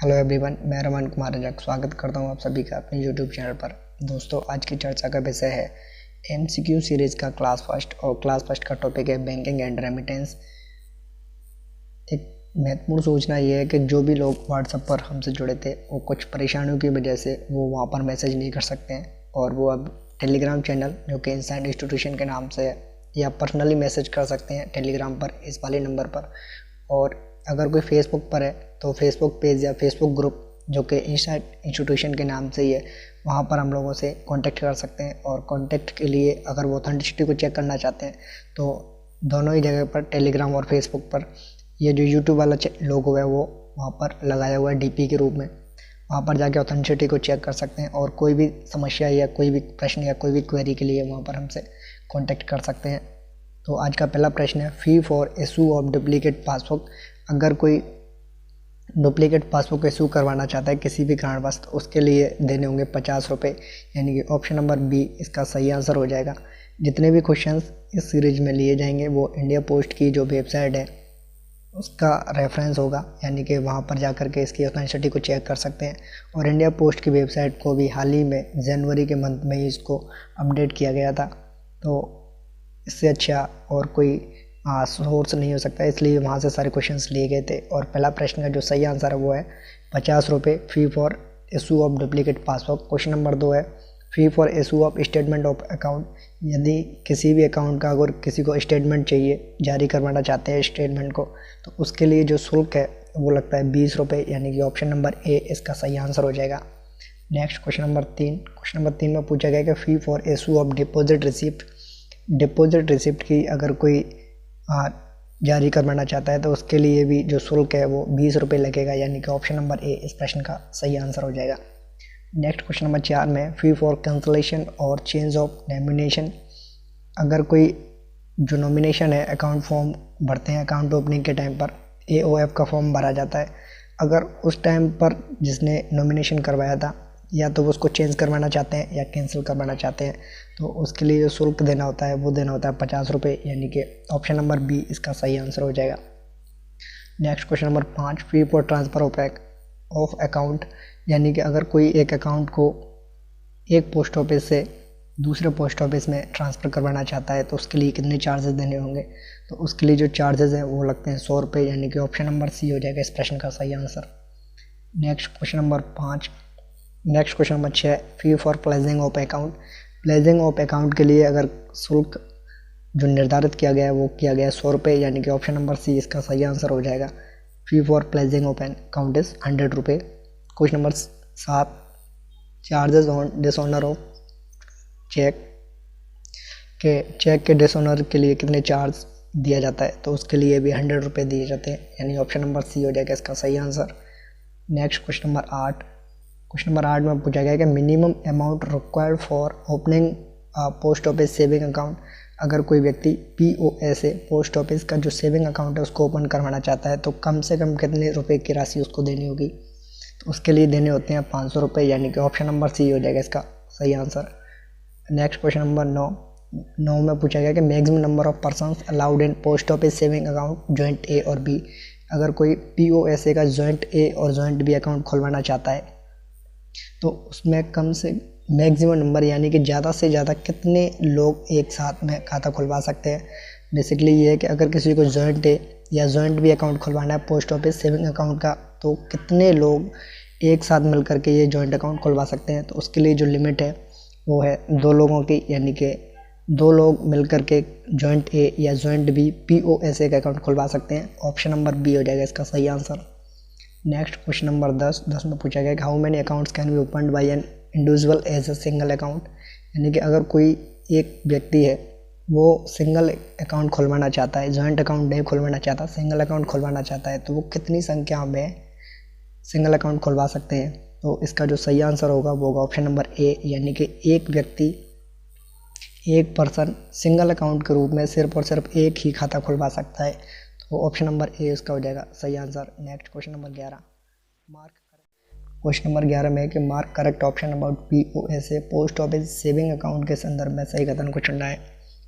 Hello everyone, मैं रमन कुमार रंजक स्वागत करता हूं आप सभी का अपने यूट्यूब चैनल पर। दोस्तों, आज की चर्चा का विषय है एमसीक्यू सीरीज का क्लास फर्स्ट, और क्लास फर्स्ट का टॉपिक है बैंकिंग एंड रेमिटेंस। एक महत्वपूर्ण सूचना ये है कि जो भी लोग व्हाट्सएप पर हमसे जुड़े थे वो कुछ परेशानियों की वजह से वो वहाँ पर मैसेज नहीं कर सकते हैं, और वो अब टेलीग्राम चैनल जो कि इंसाइड इंस्टीट्यूशन के नाम से है, या पर्सनली मैसेज कर सकते हैं टेलीग्राम पर इस वाले नंबर पर। और अगर कोई फेसबुक पर है तो फेसबुक पेज या फेसबुक ग्रुप जो कि इंसाइड इंस्टीट्यूशन के नाम से ही है, वहाँ पर हम लोगों से कांटेक्ट कर सकते हैं। और कांटेक्ट के लिए अगर वो ऑथेंटिसिटी को चेक करना चाहते हैं तो दोनों ही जगह पर, टेलीग्राम और फेसबुक पर, ये जो यूट्यूब वाला लोगो है वो वहाँ पर लगाया हुआ है डीपी के रूप में। वहाँ पर जाके ऑथेंटिसिटी को चेक कर सकते हैं और कोई भी समस्या या कोई भी प्रश्न या कोई भी क्वेरी के लिए वहाँ पर हमसे कांटेक्ट कर सकते हैं। तो आज का पहला प्रश्न है, fee for issue of duplicate passbook. अगर कोई डुप्लीकेट पासबुक इशू करवाना चाहता है किसी भी कारणवश, तो उसके लिए देने होंगे 50 रुपये, यानी कि ऑप्शन नंबर बी इसका सही आंसर हो जाएगा। जितने भी क्वेश्चंस इस सीरीज में लिए जाएंगे वो इंडिया पोस्ट की जो वेबसाइट है उसका रेफरेंस होगा, यानी कि वहाँ पर जा कर के इसकी ऑथेंटिसिटी को चेक कर सकते हैं। और इंडिया पोस्ट की वेबसाइट को भी हाल ही में जनवरी के मंथ में ही इसको अपडेट किया गया था, तो इससे अच्छा और कोई सोर्स नहीं हो सकता, इसलिए वहाँ से सारे क्वेश्चंस लिए गए थे। और पहला प्रश्न का जो सही आंसर है वो है 50 रुपये fee for issue of duplicate passbook. Question number 2 है, fee for issue of statement of account. यदि किसी भी अकाउंट का अगर किसी को स्टेटमेंट चाहिए, जारी करवाना चाहते हैं स्टेटमेंट को, तो उसके लिए जो शुल्क है वो लगता है 20 रुपये, यानी कि ऑप्शन नंबर ए इसका सही आंसर हो जाएगा। Next question number 3। Question number 3 में पूछा गया कि फ़ी for issue of deposit receipt. Deposit receipt की अगर कोई जारी करवाना चाहता है तो उसके लिए भी जो शुल्क है वो 20 रुपये लगेगा, यानी कि ऑप्शन नंबर ए इस प्रश्न का सही आंसर हो जाएगा। नेक्स्ट क्वेश्चन नंबर 4 में, फ़ी फॉर कैंसलेशन और चेंज ऑफ नॉमिनेशन। अगर कोई जो नॉमिनेशन है, अकाउंट फॉर्म भरते हैं अकाउंट ओपनिंग के टाइम पर, AOF का फॉर्म भरा जाता है, अगर उस टाइम पर जिसने नॉमिनेशन करवाया था या तो वो उसको चेंज करवाना चाहते हैं या कैंसिल करवाना चाहते हैं, तो उसके लिए जो शुल्क देना होता है वो देना होता है 50 रुपये, यानी कि ऑप्शन नंबर बी इसका सही आंसर हो जाएगा। Next question number 5, fee for transfer of account. यानी कि अगर कोई एक अकाउंट को एक पोस्ट ऑफिस से दूसरे पोस्ट ऑफिस में ट्रांसफ़र करवाना चाहता है तो उसके लिए कितने चार्जेस देने होंगे, तो उसके लिए जो चार्जेस हैं वो लगते हैं 100 रुपये, यानी कि ऑप्शन नंबर सी हो जाएगा इस प्रश्न का सही answer. Next question number 5। Next question number 6, fee for pledging of account. Pledging of account के लिए अगर शुल्क जो निर्धारित किया गया है वो किया गया है 100 रुपये, यानी कि ऑप्शन नंबर सी इसका सही आंसर हो जाएगा। Fee for pledging of an account is 100 रुपये। Question number 7, charges on dishonour of cheque. Cheque के डिसऑनर के लिए कितने चार्ज दिया जाता है, तो उसके लिए भी 100 रुपये दिए जाते हैं, यानी ऑप्शन नंबर सी हो जाएगा इसका सही answer. Next question number 8। Question number 8 में पूछा गया कि minimum amount required for opening post office saving account. अगर कोई व्यक्ति POS पोस्ट ऑफिस का जो सेविंग अकाउंट है उसको ओपन करवाना चाहता है तो कम से कम कितने रुपए की राशि उसको देनी होगी, तो उसके लिए देने होते हैं 500 रुपये, यानी कि ऑप्शन नंबर सी हो जाएगा इसका सही आंसर। नेक्स्ट क्वेश्चन नंबर 9 में पूछा गया कि maximum number of persons allowed in post office saving account joint A और B। अगर कोई POS का जॉइंट A और जॉइंट B अकाउंट खुलवाना चाहता है तो उसमें कम से मैक्सिमम नंबर, यानी कि ज़्यादा से ज़्यादा कितने लोग एक साथ में खाता खुलवा सकते हैं। बेसिकली ये है कि अगर किसी को जॉइंट A या जॉइंट B अकाउंट खुलवाना है पोस्ट ऑफिस सेविंग अकाउंट का, तो कितने लोग एक साथ मिल करके ये जॉइंट अकाउंट खुलवा सकते हैं, तो उसके लिए जो लिमिट है वो है 2 लोगों की, यानी कि 2 लोग मिल करके जॉइंट A या जॉइंट B POS का अकाउंट खुलवा सकते हैं। ऑप्शन नंबर बी हो जाएगा इसका सही आंसर। नेक्स्ट क्वेश्चन नंबर 10 में पूछा गया कि how many accounts can be opened by an individual as a single account. यानी कि अगर कोई एक व्यक्ति है वो सिंगल अकाउंट खुलवाना चाहता है, जॉइंट अकाउंट नहीं खुलवाना चाहता, सिंगल अकाउंट खुलवाना चाहता है, तो वो कितनी संख्या में सिंगल अकाउंट खुलवा सकते हैं, तो इसका जो सही आंसर होगा वो होगा ऑप्शन नंबर ए, यानी कि एक व्यक्ति, एक पर्सन सिंगल अकाउंट के रूप में सिर्फ और सिर्फ एक ही खाता खुलवा सकता है, तो ऑप्शन नंबर ए इसका हो जाएगा सही answer. Next question number 11, question number 11 में कि mark correct option about POS post office saving account के संदर्भ में सही कथन को चुनना है।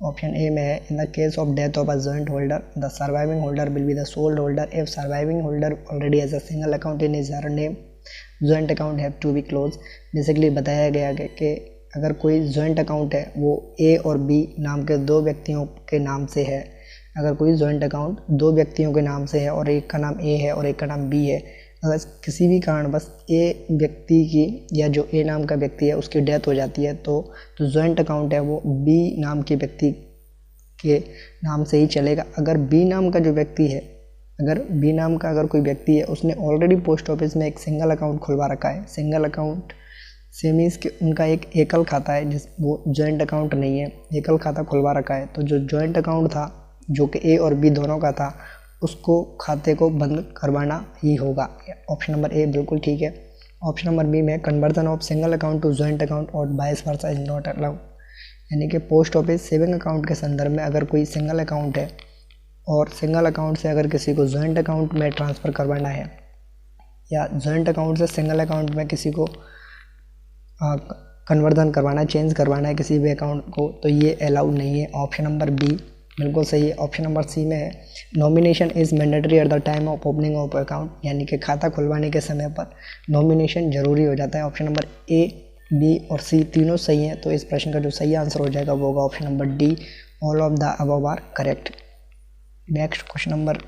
ऑप्शन ए में है in the case of death of a joint holder the surviving holder will be the sole holder if surviving holder already has a single account in his name joint account have to be close. Basically बताया गया है कि अगर कोई joint account है वो ए और B नाम के दो व्यक्तियों के नाम से है, अगर कोई जॉइंट अकाउंट दो व्यक्तियों के नाम से है और एक का नाम ए है और एक का नाम बी है, अगर किसी भी कारण बस ए व्यक्ति की या जो ए नाम का व्यक्ति है उसकी डेथ हो जाती है तो जॉइंट अकाउंट है वो बी नाम के व्यक्ति के नाम से ही चलेगा। अगर बी नाम का जो व्यक्ति है, अगर बी नाम का अगर कोई व्यक्ति है उसने ऑलरेडी पोस्ट ऑफिस में एक सिंगल अकाउंट खुलवा रखा है, सिंगल अकाउंट से मीन्स कि उनका एक एकल खाता है जिस वो जॉइंट अकाउंट नहीं है, एकल खाता खुलवा रखा है, तो जो जॉइंट अकाउंट था जो कि ए और बी दोनों का था उसको खाते को बंद करवाना ही होगा। ऑप्शन नंबर ए बिल्कुल ठीक है। ऑप्शन नंबर बी में conversion of single account to joint account और vice versa is not allowed, यानी कि पोस्ट ऑफिस सेविंग अकाउंट के संदर्भ में अगर कोई सिंगल अकाउंट है और सिंगल अकाउंट से अगर किसी को जॉइंट अकाउंट में ट्रांसफ़र करवाना है या जॉइंट अकाउंट से सिंगल अकाउंट में किसी को कन्वर्जन करवाना है, चेंज करवाना है किसी भी अकाउंट को, तो ये अलाउड नहीं है। ऑप्शन नंबर बी बिल्कुल सही है। ऑप्शन नंबर सी में है nomination is mandatory at the time of opening of account, यानी कि खाता खुलवाने के समय पर नॉमिनेशन जरूरी हो जाता है। ऑप्शन नंबर ए, बी और सी तीनों सही हैं, तो इस प्रश्न का जो सही आंसर हो जाएगा वो होगा option number D, all of the above are correct. Next question number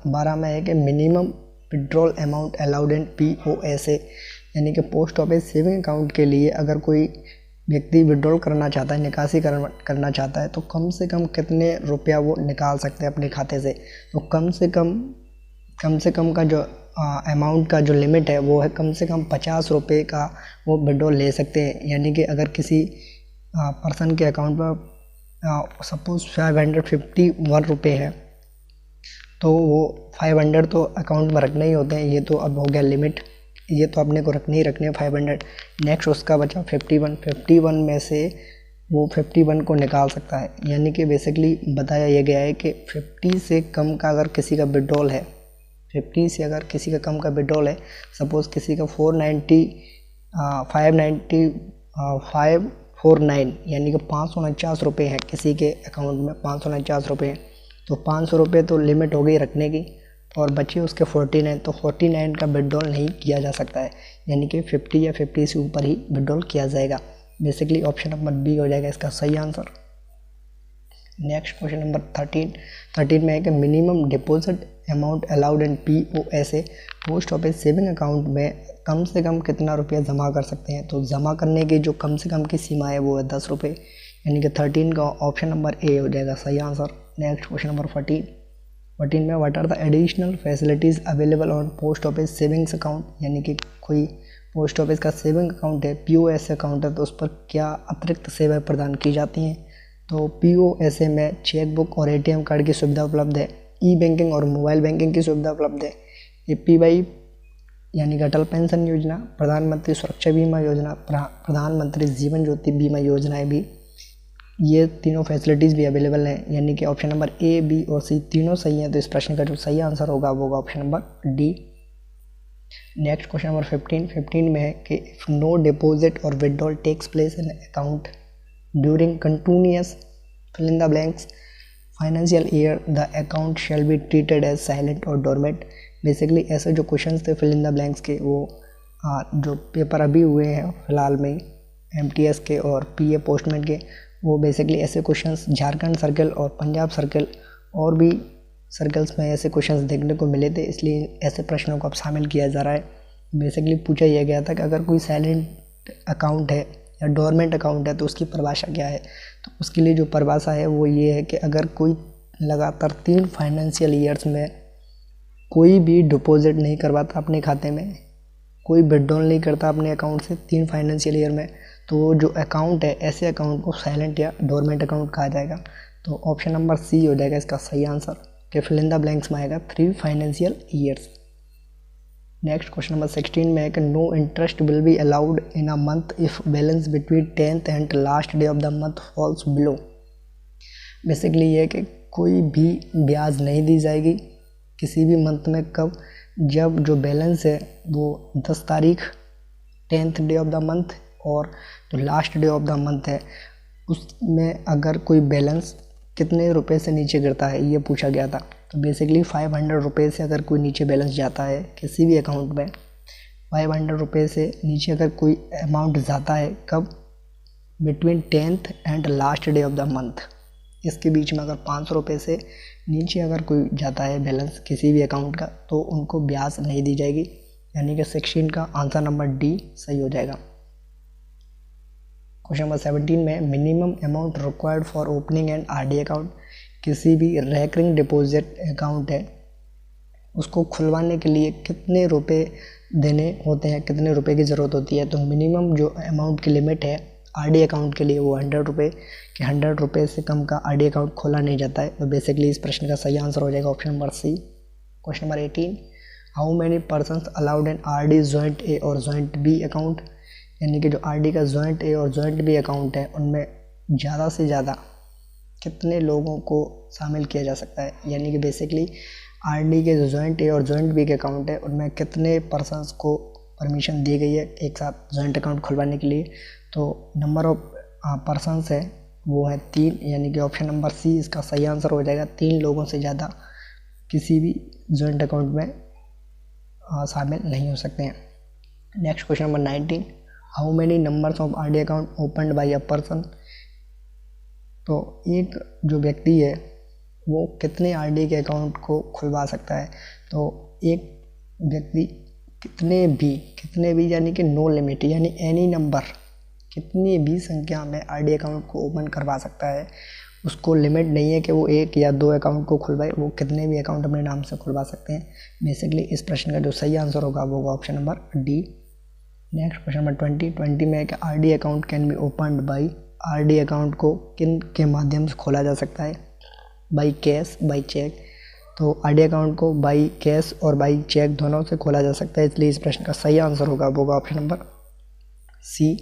12 में है कि minimum withdrawal amount allowed in POSA, यानी कि पोस्ट ऑफिस सेविंग अकाउंट के लिए अगर कोई व्यक्ति विड्रॉल करना चाहता है, निकासी करना चाहता है, तो कम से कम कितने रुपया वो निकाल सकते हैं अपने खाते से। तो कम से कम का जो अमाउंट का जो लिमिट है वो है कम से कम 50 रुपये का वो विड्रॉल ले सकते हैं। यानी कि अगर किसी पर्सन के अकाउंट पर सपोज 551 रुपये है तो वो 500 तो अकाउंट में रखने ही होते हैं, ये तो अब हो गया लिमिट, ये तो अपने को रखने ही रखने 500। नेक्स्ट उसका बचा 51 में से वो 51 को निकाल सकता है। यानी कि बेसिकली बताया ये गया है कि 50 से कम का अगर किसी का विड्रॉल है, 50 से अगर किसी का कम का विड्रॉल है, सपोज़ किसी का 549 यानी कि 549 रुपये है किसी के अकाउंट में, 549 रुपये हैं, तो 500 रुपये तो लिमिट हो गई रखने की और बचे उसके 49, तो 49 का विड्रॉल नहीं किया जा सकता है, यानी कि 50 या 50 से ऊपर ही विड्रॉल किया जाएगा। बेसिकली ऑप्शन नंबर बी हो जाएगा इसका सही आंसर। नेक्स्ट क्वेश्चन नंबर 13 में है कि minimum deposit amount allowed in POSA, post office saving account में कम से कम कितना रुपया जमा कर सकते हैं। तो जमा करने की जो कम से कम की सीमा है वो है 10 रुपये, यानी कि 13 का ऑप्शन नंबर ए हो जाएगा सही आंसर। नेक्स्ट क्वेश्चन नंबर 14 में what are the additional facilities available on post office savings account, यानी कि कोई पोस्ट ऑफिस का सेविंग अकाउंट है, POSA अकाउंट है, तो उस पर क्या अतिरिक्त सेवाएं प्रदान की जाती हैं। तो POSA में चेकबुक और ATM कार्ड की सुविधा उपलब्ध है, ई बैंकिंग और मोबाइल बैंकिंग की सुविधा उपलब्ध है, APY यानी कि अटल पेंशन योजना, प्रधानमंत्री सुरक्षा बीमा योजना, प्रधानमंत्री जीवन ज्योति बीमा योजनाएं भी, ये तीनों फैसिलिटीज़ भी अवेलेबल हैं। यानी कि ऑप्शन नंबर ए, बी और सी तीनों सही हैं, तो इस प्रश्न का जो सही आंसर होगा वो होगा option number D. Next question number 15 में है कि इफ नो डिपॉजिट और withdrawal takes place in account during continuous fill in the blanks financial year the account shall be treated as silent और डोरमेट। बेसिकली ऐसे जो questions थे fill in the blanks के, वो जो पेपर अभी हुए हैं फिलहाल में MTS के और PA पोस्टमैन के, वो बेसिकली ऐसे क्वेश्चंस झारखंड सर्कल और पंजाब सर्कल और भी सर्कल्स में ऐसे क्वेश्चंस देखने को मिले थे, इसलिए ऐसे प्रश्नों को अब शामिल किया जा रहा है। बेसिकली पूछा यह गया था कि अगर कोई साइलेंट अकाउंट है या डोरमेंट अकाउंट है तो उसकी परिभाषा क्या है। तो उसके लिए जो परिभाषा है वो ये है कि अगर कोई लगातार 3 फाइनेंशियल ईयर्स में कोई भी डिपॉजिट नहीं करवाता अपने खाते में, कोई विड्रॉल नहीं करता अपने अकाउंट से 3 फाइनेंशियल ईयर में, तो जो अकाउंट है ऐसे अकाउंट को साइलेंट या डोरमेंट अकाउंट कहा जाएगा। तो ऑप्शन नंबर सी हो जाएगा इसका सही आंसर, कि फिल इन द ब्लैंक्स में आएगा 3 financial years. Next question number 16 में है कि no interest will be allowed in a month if balance between 10th and last day of the month falls below. Basically ये है कि कोई भी ब्याज नहीं दी जाएगी किसी भी मंथ में, कब, जब जो बैलेंस है वो 10 तारीख 10th day of the month और जो last day of the month है उसमें अगर कोई बैलेंस कितने रुपए से नीचे गिरता है ये पूछा गया था। तो बेसिकली 500 रुपये से अगर कोई नीचे बैलेंस जाता है किसी भी अकाउंट में, 500 रुपये से नीचे अगर कोई अमाउंट जाता है, कब? Between 10th and last day of the month. इसके बीच में अगर 500 रुपये से नीचे अगर कोई जाता है बैलेंस किसी भी अकाउंट का, तो उनको ब्याज नहीं दी जाएगी। यानी कि 16 का आंसर नंबर डी सही हो जाएगा। क्वेश्चन नंबर 17 में minimum amount required for opening and RD account. किसी भी रेकरिंग डिपॉजिट अकाउंट है उसको खुलवाने के लिए कितने रुपए देने होते हैं, कितने रुपए की ज़रूरत होती है। तो मिनिमम जो अमाउंट की लिमिट है आरडी अकाउंट के लिए वो 100 रुपये कि 100 रुपये से कम का आरडी अकाउंट खोला नहीं जाता है। तो बेसिकली इस प्रश्न का सही आंसर हो जाएगा option number C. Question number 18, how many persons allowed in RD joint A और जॉइंट बी अकाउंट। यानी कि जो आरडी का जॉइंट ए और जॉइंट बी अकाउंट है उनमें ज़्यादा से ज़्यादा कितने लोगों को शामिल किया जा सकता है। यानी कि बेसिकली आरडी के जो जॉइंट ए और जॉइंट बी के अकाउंट है उनमें कितने पर्सनस को परमिशन दी गई है एक साथ जॉइंट अकाउंट खुलवाने के लिए। तो नंबर ऑफ पर्सनस है वो है 3, यानी कि ऑप्शन नंबर सी इसका सही आंसर हो जाएगा। 3 लोगों से ज़्यादा किसी भी जॉइंट अकाउंट में शामिल नहीं हो सकते हैं। Next question number 19, how many numbers of RD account opened by a person. तो एक जो व्यक्ति है वो कितने आरडी के अकाउंट को खुलवा सकता है। तो एक व्यक्ति कितने भी यानी कि नो लिमिट, यानी एनी नंबर, कितनी भी संख्या में आरडी अकाउंट को ओपन करवा सकता है। उसको लिमिट नहीं है कि वो 1 या 2 अकाउंट को खुलवाए, वो कितने भी अकाउंट अपने नाम से खुलवा सकते हैं। बेसिकली इस प्रश्न का जो सही आंसर होगा वो होगा option number D. Next question number 20 में है कि RD account can be opened by. RD account को किन के माध्यम से खोला जा सकता है? By cash, by cheque. तो आरडी अकाउंट को बाई कैश और बाई चेक दोनों से खोला जा सकता है, इसलिए इस प्रश्न का सही आंसर होगा वो होगा ऑप्शन नंबर सी।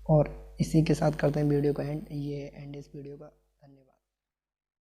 और इसी के साथ करते हैं वीडियो का एंड। ये एंड इस वीडियो का।